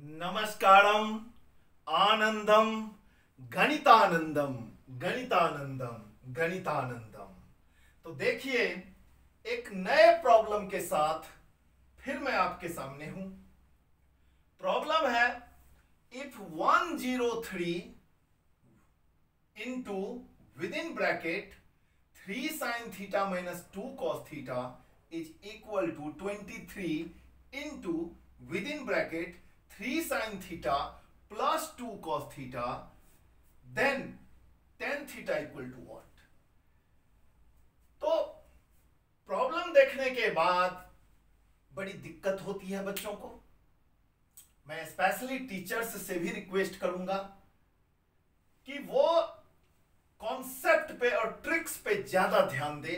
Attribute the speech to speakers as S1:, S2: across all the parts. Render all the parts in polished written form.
S1: नमस्कारम, आनंदम, गणितानंदम, गणितानंदम, गणितानंदम। तो देखिए, एक नए प्रॉब्लम के साथ फिर मैं आपके सामने हूं। प्रॉब्लम है if 103 into within bracket 3 sin theta minus 2 cos theta is equal to 23 into within bracket 3 sin theta plus 2 cos theta, then tan theta equal to what. तो प्रॉब्लम देखने के बाद बड़ी दिक्कत होती है बच्चों को। मैं स्पेशली टीचर्स से भी रिक्वेस्ट करूंगा कि वो कॉन्सेप्ट पे और ट्रिक्स पे ज्यादा ध्यान दे।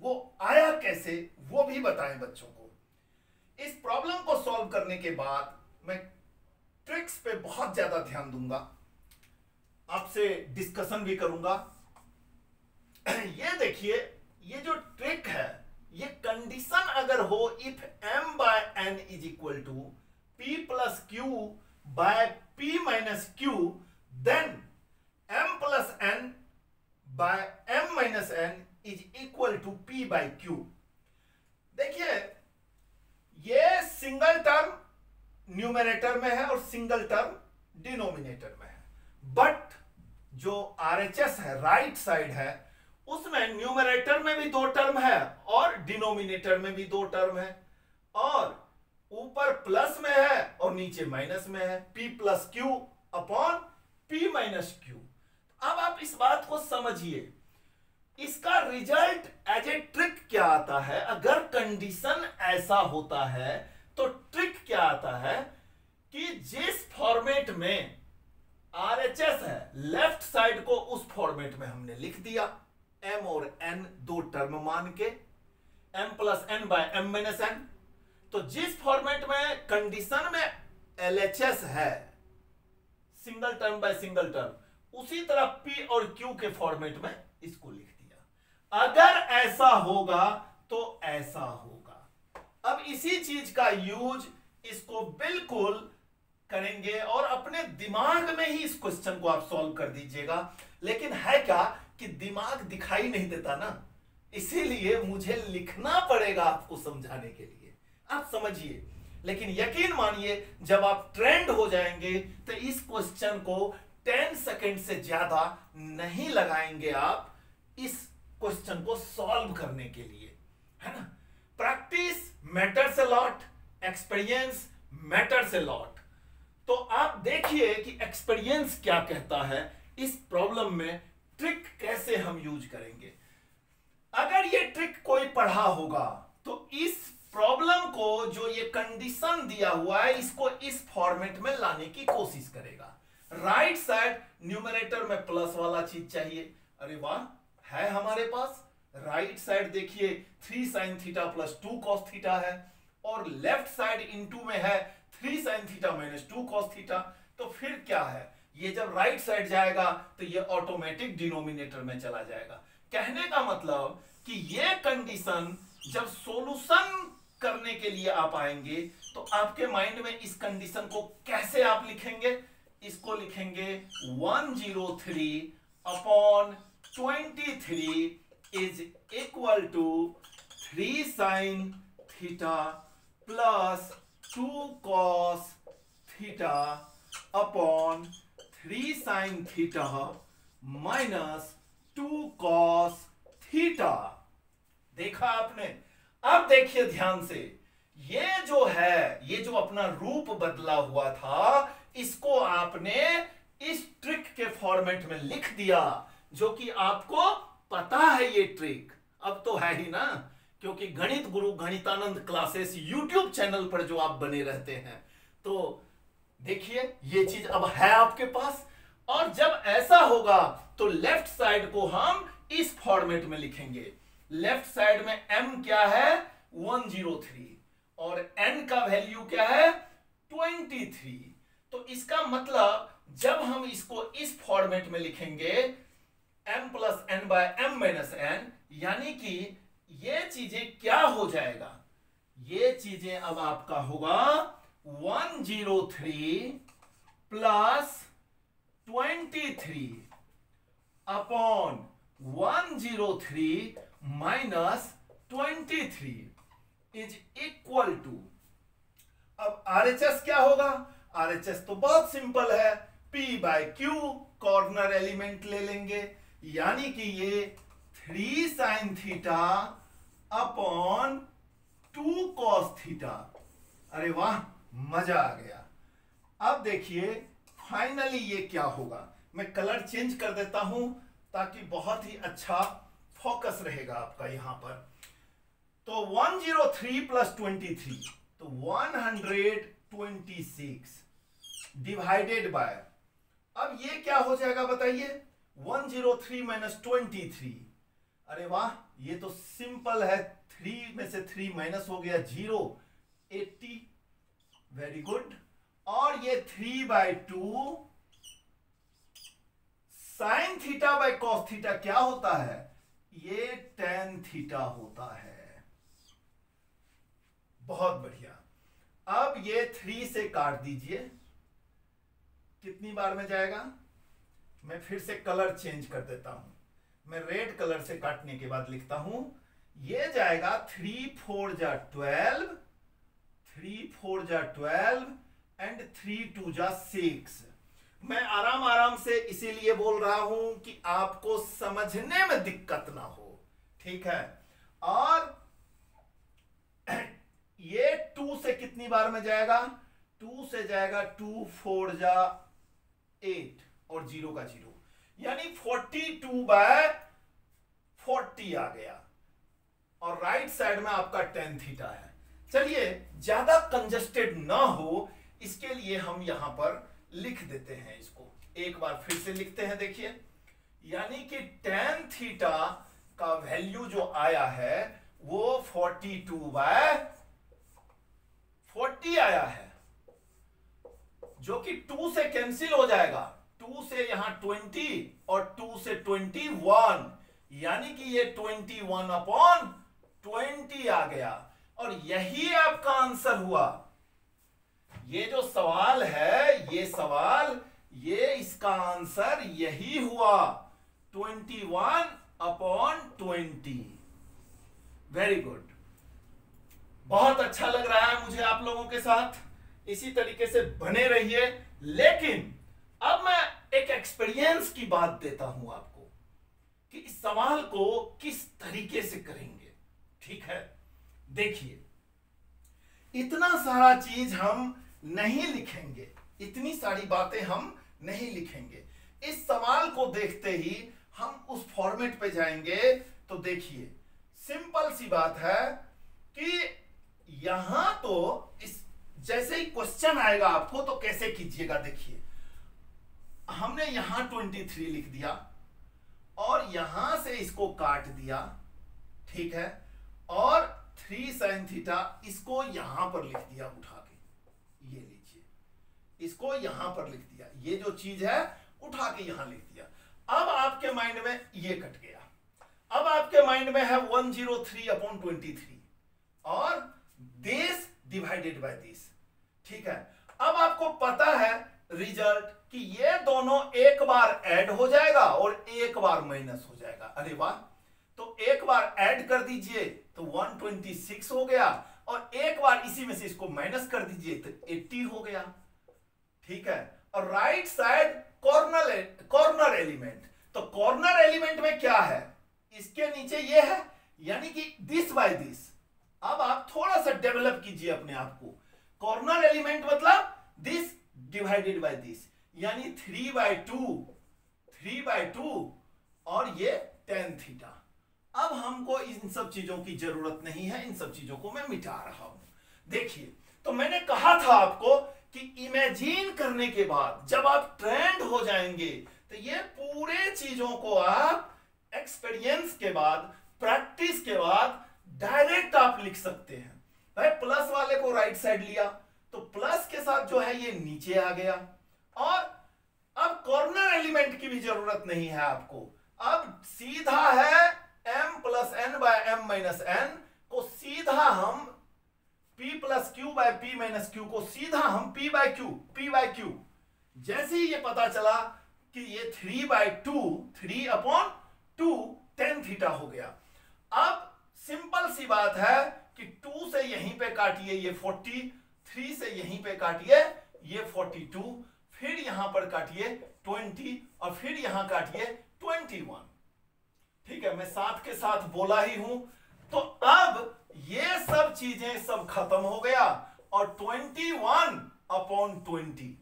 S1: वो आया कैसे वो भी बताएं बच्चों को। इस प्रॉब्लम को सॉल्व करने के बाद मैं ट्रिक्स पे बहुत ज्यादा ध्यान दूंगा, आपसे डिस्कशन भी करूंगा। ये देखिए, ये जो ट्रिक है, ये कंडीशन अगर हो if m by n is equal to p plus q by p minus q, then m plus n by m minus n is equal to p by q। देखिए, ये सिंगल टर्म न्यूमरेटर में है और single term denominator में है, but जो RHS है, right side है, उसमें न्यूमरेटर में भी दो टर्म है और डिनोमिनेटर में भी दो टर्म है, और ऊपर प्लस में है और नीचे माइनस में है, p plus Q upon p minus Q. अब आप इस बात को समझिए, इसका रिजल्ट एज ए ट्रिक क्या आता है। अगर कंडीशन ऐसा होता है तो ट्रिक क्या आता है कि जिस फॉर्मेट में RHS है, लेफ्ट साइड को उस फॉर्मेट में हमने लिख दिया, m और n दो टर्म मान के, m plus n by m minus n। तो जिस फॉर्मेट में कंडीशन में LHS है, single term by single term, उसी तरह p और q के फॉर्मेट में इसको लिख दिया। अगर ऐसा होगा तो ऐसा होगा। अब इसी चीज का यूज इसको बिल्कुल करेंगे और अपने दिमाग में ही इस क्वेश्चन को आप सॉल्व कर दीजिएगा। लेकिन है क्या कि दिमाग दिखाई नहीं देता ना, इसीलिए मुझे लिखना पड़ेगा आपको समझाने के लिए। आप समझिए, लेकिन यकीन मानिए जब आप ट्रेंड हो जाएंगे तो इस क्वेश्चन को 10 सेकंड से ज्यादा नहीं लगाएंगे आप इस क्वेश्चन को सॉल्व करने के लिए, है ना। Practice matters a lot, experience matters a lot. तो आप देखिए कि एक्सपीरियंस क्या कहता है इस प्रॉब्लम में, ट्रिक कैसे हम यूज करेंगे। अगर ये ट्रिक कोई पढ़ा होगा तो इस प्रॉब्लम को, जो ये कंडीशन दिया हुआ है, इसको इस फॉर्मेट में लाने की कोशिश करेगा। राइट साइड न्यूमरेटर में प्लस वाला चीज चाहिए। अरे वाह, है हमारे पास। राइट साइड देखिए 3 sin theta plus 2 cos theta है, और लेफ्ट साइड इनटू में है 3 sin theta minus 2 cos theta. तो फिर क्या है, ये जब राइट साइड जाएगा तो ये ऑटोमेटिक डिनोमिनेटर में चला जाएगा। कहने का मतलब कि ये कंडीशन जब सॉल्यूशन करने के लिए आप आएंगे तो आपके माइंड में इस कंडीशन को कैसे आप लिखेंगे। इसको लिखेंगे 103 upon 23 is equal to 3 sin theta plus 2 cos theta upon 3 sin theta minus 2 cos theta. देखा आपने। अब देखिए ध्यान से, ये जो है, ये जो अपना रूप बदला हुआ था, इसको आपने इस ट्रिक के फॉर्मेट में लिख दिया, जो कि आपको पता है ये ट्रिक। अब तो है ही ना, क्योंकि गणित गुरु गणितानंद क्लासेस यूट्यूब चैनल पर जो आप बने रहते हैं। तो देखिए, ये चीज अब है आपके पास। और जब ऐसा होगा तो लेफ्ट साइड को हम इस फॉर्मेट में लिखेंगे। लेफ्ट साइड में m क्या है, 103, और n का वैल्यू क्या है, 23। तो इसका मतलब जब हम इसको इस फॉर्मेट में लिखेंगे m plus n by m minus n, यानी कि ये चीजें क्या हो जाएगा, ये चीजें अब आपका होगा 103 plus 23 upon 103 minus 23 is equal to, अब RHS क्या होगा? RHS तो बहुत सिंपल है, P by Q, corner element ले लेंगे, यानी कि ये 3 sine theta upon 2 cos theta. अरे वाह, मजा आ गया। अब देखिए फाइनली ये क्या होगा, मैं कलर चेंज कर देता हूं ताकि बहुत ही अच्छा फोकस रहेगा आपका यहां पर। तो 103 प्लस 23 तो 126 डिवाइडेड बाय, अब ये क्या हो जाएगा बताइए? 103 माइनस 23। अरे वाह, ये तो सिंपल है, 3 में से 3 माइनस हो गया 0, 80। Very good. और ये 3/2 sine theta by cos theta क्या होता है? ये tan थीटा होता है। बहुत बढ़िया। अब ये 3 से काट दीजिए, कितनी बार में जाएगा? मैं फिर से कलर चेंज कर देता हूं, मैं रेड कलर से काटने के बाद लिखता हूं, ये जाएगा 3 4 जा 12, 3 4 जा 12 एंड 3 2 जा 6। मैं आराम आराम से इसीलिए बोल रहा हूं कि आपको समझने में दिक्कत ना हो, ठीक है? और ये 2 से कितनी बार में जाएगा? 2 से जाएगा 2 4 जा 8 और 0 का 0, यानी 42/40 आ गया। और राइट साइड में आपका tan थीटा है। चलिए, ज्यादा कंजस्टेड ना हो इसके लिए हम यहां पर लिख देते हैं इसको, एक बार फिर से लिखते हैं। देखिए, यानी कि tan थीटा का वैल्यू जो आया है वो 42/40 आया है, जो कि 2 से कैंसिल हो जाएगा, 2 से यहां 20 और 2 से 21, यानी कि ये 21/20 आ गया। और यही आपका आंसर हुआ। ये जो सवाल है, ये सवाल, ये इसका आंसर यही हुआ, 21/20। वेरी गुड, बहुत अच्छा लग रहा है मुझे आप लोगों के साथ, इसी तरीके से बने रहिए। लेकिन अब मैं एक एक्सपीरियंस की बात देता हूं आपको कि इस सवाल को किस तरीके से करेंगे, ठीक है? देखिए, इतना सारा चीज हम नहीं लिखेंगे, इतनी सारी बातें हम नहीं लिखेंगे। इस सवाल को देखते ही हम उस फॉर्मेट पे जाएंगे। तो देखिए, सिंपल सी बात है कि यहां तो इस जैसे ही क्वेश्चन आएगा आपको तो कैसे कीजिएगा। देखिए, हमने यहां 23 लिख दिया और यहां से इसको काट दिया, ठीक है? और 3 sin थीटा इसको यहां पर लिख दिया उठा के, ये लीजिए, इसको यहां पर लिख दिया, ये जो चीज है उठा के यहां लिख दिया। अब आपके माइंड में ये कट गया, अब आपके माइंड में है 103/23 और दिस डिवाइडेड बाय दिस, ठीक है? अब आपको पता है रिजल्ट कि ये दोनों एक बार ऐड हो जाएगा और एक बार माइनस हो जाएगा। अरे वाह, तो एक बार ऐड कर दीजिए तो 126 हो गया और एक बार इसी में से इसको माइनस कर दीजिए तो 80 हो गया, ठीक है? और राइट साइड कॉर्नर एलिमेंट, तो कॉर्नर एलिमेंट में क्या है? इसके नीचे ये है, यानी कि दिस बाय दिस। अब आप थोड़ा सा डेवलप कीजिए अपने आप को। कॉर्नर एलिमेंट मतलब दिस डिवाइडेड बाय दिस, यानी 3/2 और ये tan थीटा। अब हमको इन सब चीजों की जरूरत नहीं है, इन सब चीजों को मैं मिटा रहा हूं। देखिए, तो मैंने कहा था आपको कि इमेजिन करने के बाद जब आप ट्रेंड हो जाएंगे तो ये पूरे चीजों को आप एक्सपीरियंस के बाद, प्रैक्टिस के बाद डायरेक्ट आप लिख सकते हैं। भाई, प्लस वाले को राइट साइड लिया तो प्लस के साथ जो है ये नीचे आ गया, और अब कॉर्नर एलिमेंट की भी जरूरत नहीं है आपको। अब सीधा है m + n/m - n को सीधा हम P plus q by P minus q को सीधा हम P बाय क्यू, जैसे ही ये पता चला कि ये 3/2 tan थीटा हो गया। अब सिंपल सी बात है कि 2 से यहीं पे काटिए ये 40, 3 से यहीं पे काटिए ये 42, फिर यहां पर काटिए 20 और फिर यहां काटिए 21। ठीक है, मैं साथ के साथ बोला ही हूं। तो अब ये सब चीजें सब खत्म हो गया और 21/20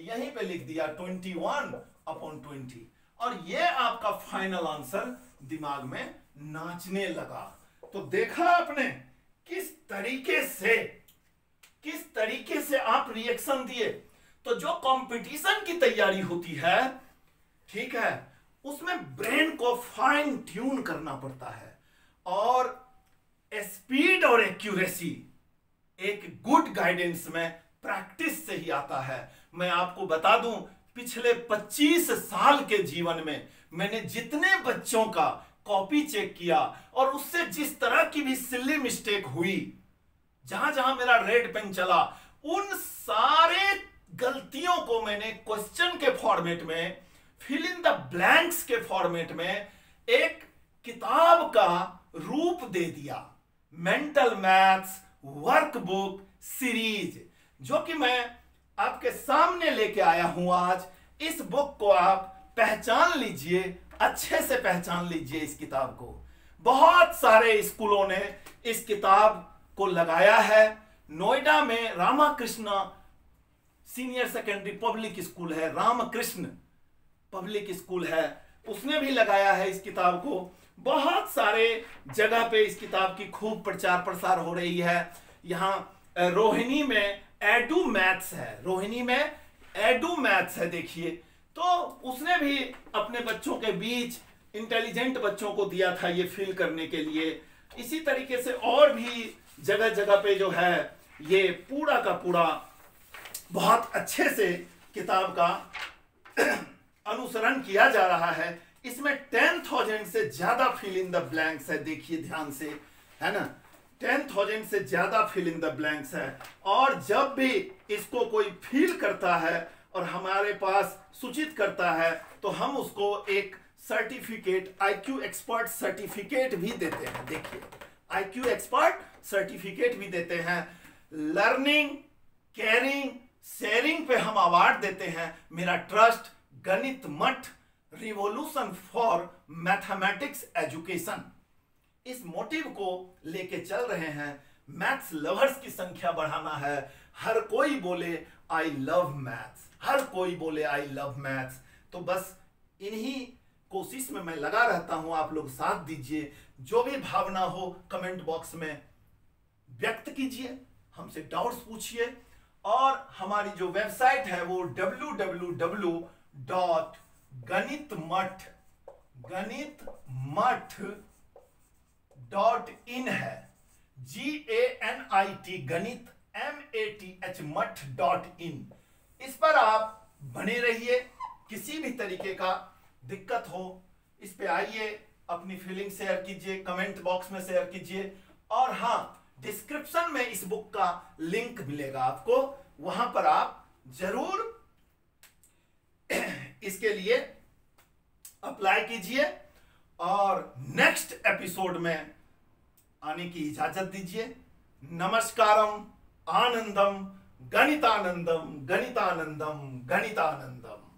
S1: यहीं पे लिख दिया 21/20 और ये आपका फाइनल आंसर दिमाग में नाचने लगा। तो देखा आपने किस तरीके से आप रिएक्शन दिए। तो जो कंपटीशन की तैयारी होती है, ठीक है, उसमें ब्रेन को फाइन ट्यून करना पड़ता है और स्पीड और एक्यूरेसी एक गुड गाइडेंस में प्रैक्टिस से ही आता है। मैं आपको बता दूं, पिछले 25 साल के जीवन में मैंने जितने बच्चों का कॉपी चेक किया और उससे जिस तरह की भी सिली मिस्टेक हुई, जहां जहां मेरा रेड पेन चला, उन सारे गलतियों को मैंने क्वेश्चन के फॉर्मेट में, फिल इन द ब्लैंक्स के फॉर्मेट में एक किताब का रूप दे दिया। मेंटल मैथ्स वर्कबुक सीरीज, जो कि मैं आपके सामने लेके आया हूं आज। इस बुक को आप पहचान लीजिए, अच्छे से पहचान लीजिए इस किताब को। बहुत सारे स्कूलों ने इस किताब को लगाया है। नोएडा में Ramakrishna senior secondary public school है, रामकृष्ण पब्लिक स्कूल है, उसने भी लगाया है इस किताब को। बहुत सारे जगह पे इस किताब की खूब प्रचार प्रसार हो रही है। यहाँ रोहिणी में एडू मैथ्स है, रोहिणी में एडू मैथ्स है, देखिए। तो उसने भी अपने बच्चों के बीच इंटेलिजेंट बच्चों को दिया था ये फिल करने के लिए। इसी तरीके से और भी जगह जगह पे जो है ये पूरा का पूरा बहुत अच्छे से किताब का अनुसरण किया जा रहा है। इसमें 10,000 से ज्यादा फिल इन द ब्लैंक्स है, देखिए ध्यान से, है ना, 10,000 से ज्यादा फिल इन द ब्लैंक्स है। और जब भी इसको कोई फिल करता है और हमारे पास सूचित करता है, तो हम उसको एक सर्टिफिकेट, IQ एक्सपर्ट सर्टिफिकेट भी देते हैं। देखिए, IQ एक्सपर्ट सर्टिफिकेट भी देते हैं। लर्निंग, केयरिंग, शेयरिंग पे हम अवार्ड देते हैं। मेरा ट्रस्ट गणित मठ रिवॉल्यूशन फॉर मैथमेटिक्स एजुकेशन, इस मोटिव को लेके चल रहे हैं। मैथ्स लवर्स की संख्या बढ़ाना है। हर कोई बोले आई लव मैथ्स, हर कोई बोले आई लव मैथ्स। तो बस इन्हीं कोशिश में मैं लगा रहता हूं। आप लोग साथ दीजिए, जो भी भावना हो कमेंट बॉक्स में व्यक्त कीजिए, हमसे डाउट्स पूछिए। और हमारी जो वेबसाइट है वो www.ganitmath.in है, GANIT गणित MATH मठ.in। इस पर आप बने रहिए। किसी भी तरीके का दिक्कत हो, इस पे आइए, अपनी फीलिंग शेयर कीजिए, कमेंट बॉक्स में शेयर कीजिए। और हाँ, डिस्क्रिप्शन में इस बुक का लिंक मिलेगा आपको, वहां पर आप जरूर इसके लिए अप्लाई कीजिए। और नेक्स्ट एपिसोड में आने की इजाजत दीजिए। नमस्कारम, आनंदम, गणितानंदम, गणितानंदम, गणितानंदम।